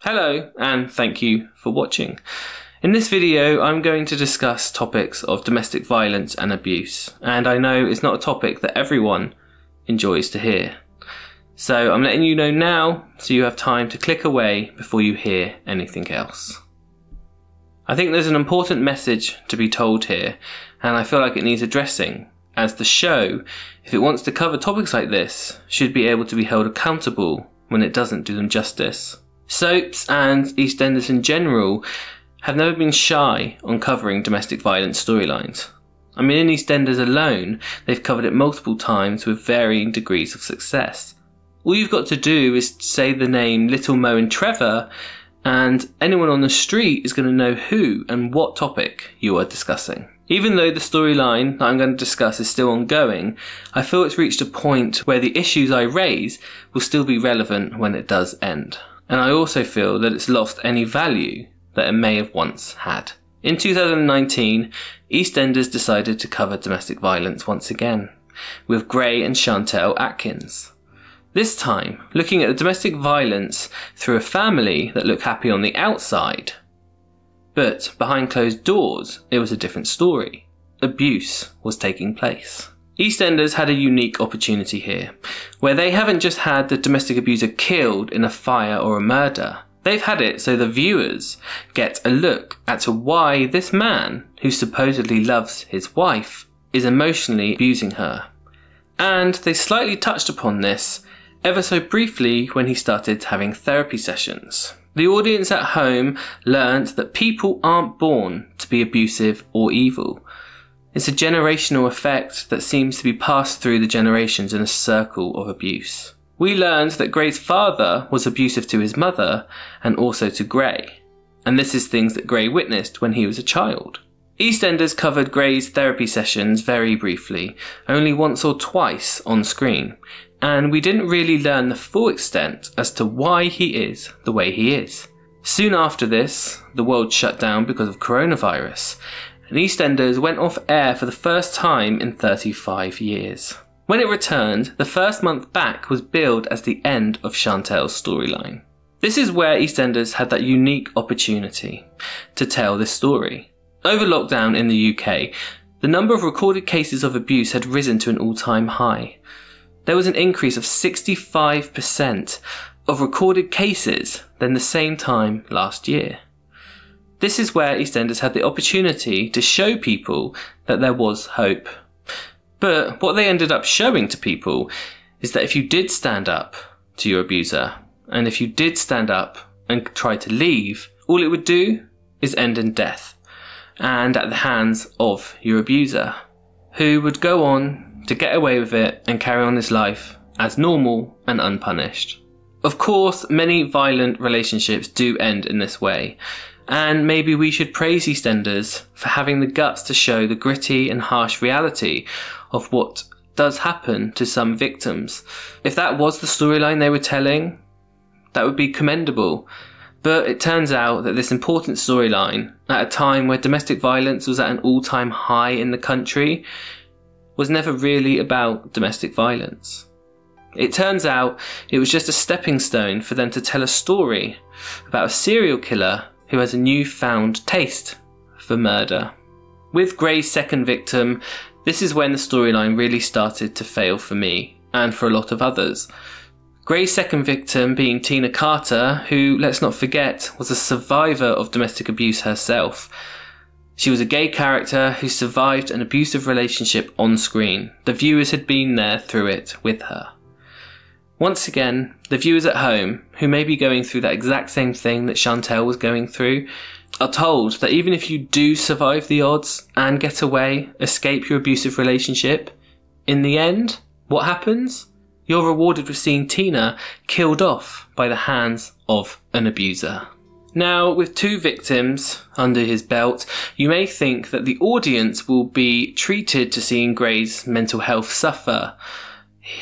Hello and thank you for watching. In this video I'm going to discuss topics of domestic violence and abuse, and I know it's not a topic that everyone enjoys to hear. So I'm letting you know now so you have time to click away before you hear anything else. I think there's an important message to be told here, and I feel like it needs addressing, as the show, if it wants to cover topics like this, should be able to be held accountable when it doesn't do them justice. Soaps and EastEnders in general have never been shy on covering domestic violence storylines. I mean, in EastEnders alone, they've covered it multiple times with varying degrees of success. All you've got to do is say the name Little Mo and Trevor, and anyone on the street is going to know who and what topic you are discussing. Even though the storyline that I'm going to discuss is still ongoing, I feel it's reached a point where the issues I raise will still be relevant when it does end. And I also feel that it's lost any value that it may have once had. In 2019, EastEnders decided to cover domestic violence once again, with Gray and Chantelle Atkins. This time, looking at the domestic violence through a family that looked happy on the outside. But behind closed doors, it was a different story. Abuse was taking place. EastEnders had a unique opportunity here, where they haven't just had the domestic abuser killed in a fire or a murder. They've had it so the viewers get a look at why this man, who supposedly loves his wife, is emotionally abusing her. And they slightly touched upon this ever so briefly when he started having therapy sessions. The audience at home learned that people aren't born to be abusive or evil. It's a generational effect that seems to be passed through the generations in a circle of abuse. We learned that Gray's father was abusive to his mother and also to Gray, and this is things that Gray witnessed when he was a child. EastEnders covered Gray's therapy sessions very briefly, only once or twice on screen, and we didn't really learn the full extent as to why he is the way he is. Soon after this, the world shut down because of coronavirus, and EastEnders went off air for the first time in 35 years. When it returned, the first month back was billed as the end of Chantelle's storyline. This is where EastEnders had that unique opportunity to tell this story. Over lockdown in the UK, the number of recorded cases of abuse had risen to an all-time high. There was an increase of 65% of recorded cases than the same time last year. This is where EastEnders had the opportunity to show people that there was hope. But what they ended up showing to people is that if you did stand up to your abuser, and if you did stand up and try to leave, all it would do is end in death, and at the hands of your abuser, who would go on to get away with it and carry on his life as normal and unpunished. Of course, many violent relationships do end in this way, and maybe we should praise EastEnders for having the guts to show the gritty and harsh reality of what does happen to some victims. If that was the storyline they were telling, that would be commendable. But it turns out that this important storyline, at a time where domestic violence was at an all-time high in the country, was never really about domestic violence. It turns out it was just a stepping stone for them to tell a story about a serial killer who has a newfound taste for murder. With Gray's second victim, this is when the storyline really started to fail for me, and for a lot of others. Gray's second victim being Tina Carter, who, let's not forget, was a survivor of domestic abuse herself. She was a gay character who survived an abusive relationship on screen. The viewers had been there through it with her. Once again, the viewers at home, who may be going through that exact same thing that Chantelle was going through, are told that even if you do survive the odds and get away, escape your abusive relationship, in the end, what happens? You're rewarded with seeing Tina killed off by the hands of an abuser. Now, with two victims under his belt, you may think that the audience will be treated to seeing Gray's mental health suffer,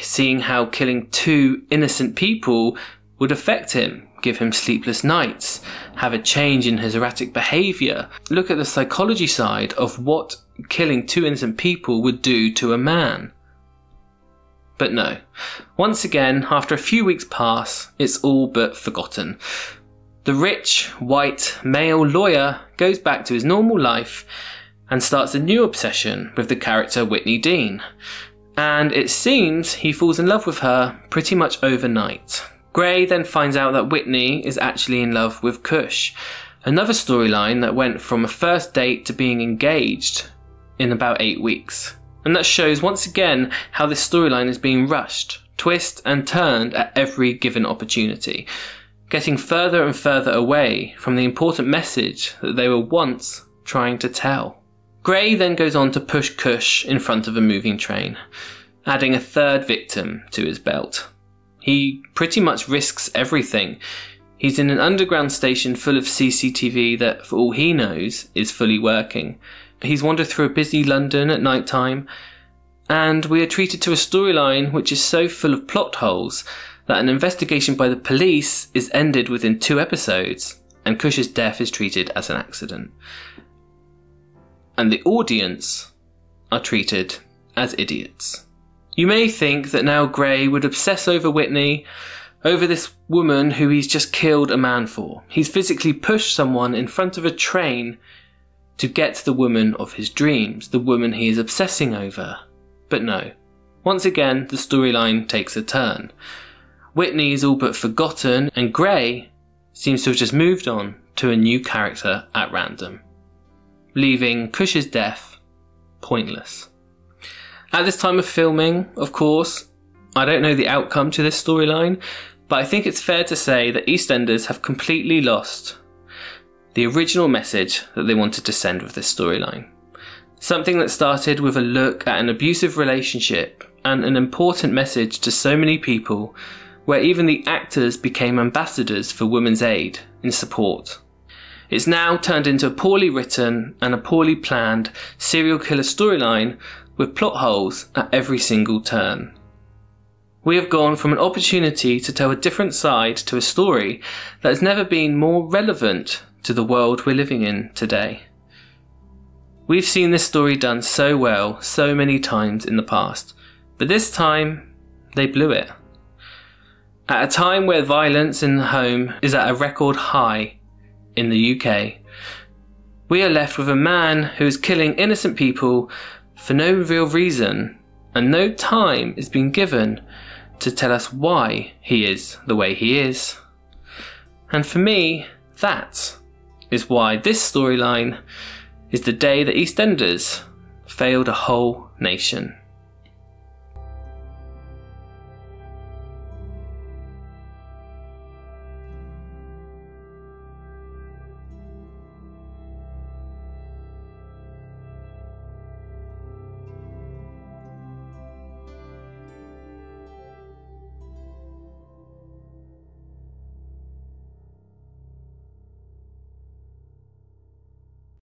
seeing how killing two innocent people would affect him, give him sleepless nights, have a change in his erratic behaviour. Look at the psychology side of what killing two innocent people would do to a man. But no, once again, after a few weeks pass, it's all but forgotten. The rich, white, male lawyer goes back to his normal life and starts a new obsession with the character Whitney Dean. And it seems he falls in love with her pretty much overnight. Gray then finds out that Whitney is actually in love with Cush, another storyline that went from a first date to being engaged in about 8 weeks. And that shows once again how this storyline is being rushed, twisted and turned at every given opportunity, getting further and further away from the important message that they were once trying to tell. Gray then goes on to push Cush in front of a moving train, adding a third victim to his belt. He pretty much risks everything. He's in an underground station full of CCTV that, for all he knows, is fully working. He's wandered through a busy London at night time, and we are treated to a storyline which is so full of plot holes that an investigation by the police is ended within 2 episodes, and Cush's death is treated as an accident. And the audience are treated as idiots. You may think that now Gray would obsess over Whitney, over this woman who he's just killed a man for. He's physically pushed someone in front of a train to get the woman of his dreams, the woman he is obsessing over. But no. Once again, the storyline takes a turn. Whitney is all but forgotten, and Gray seems to have just moved on to a new character at random, leaving Cush's death pointless. At this time of filming, of course, I don't know the outcome to this storyline, but I think it's fair to say that EastEnders have completely lost the original message that they wanted to send with this storyline. Something that started with a look at an abusive relationship and an important message to so many people, where even the actors became ambassadors for women's aid in support. It's now turned into a poorly written and a poorly planned serial killer storyline with plot holes at every single turn. We have gone from an opportunity to tell a different side to a story that has never been more relevant to the world we're living in today. We've seen this story done so well so many times in the past, but this time they blew it. At a time where violence in the home is at a record high in the UK, we are left with a man who is killing innocent people for no real reason, and no time is being given to tell us why he is the way he is. And for me, that is why this storyline is the day that EastEnders failed a whole nation.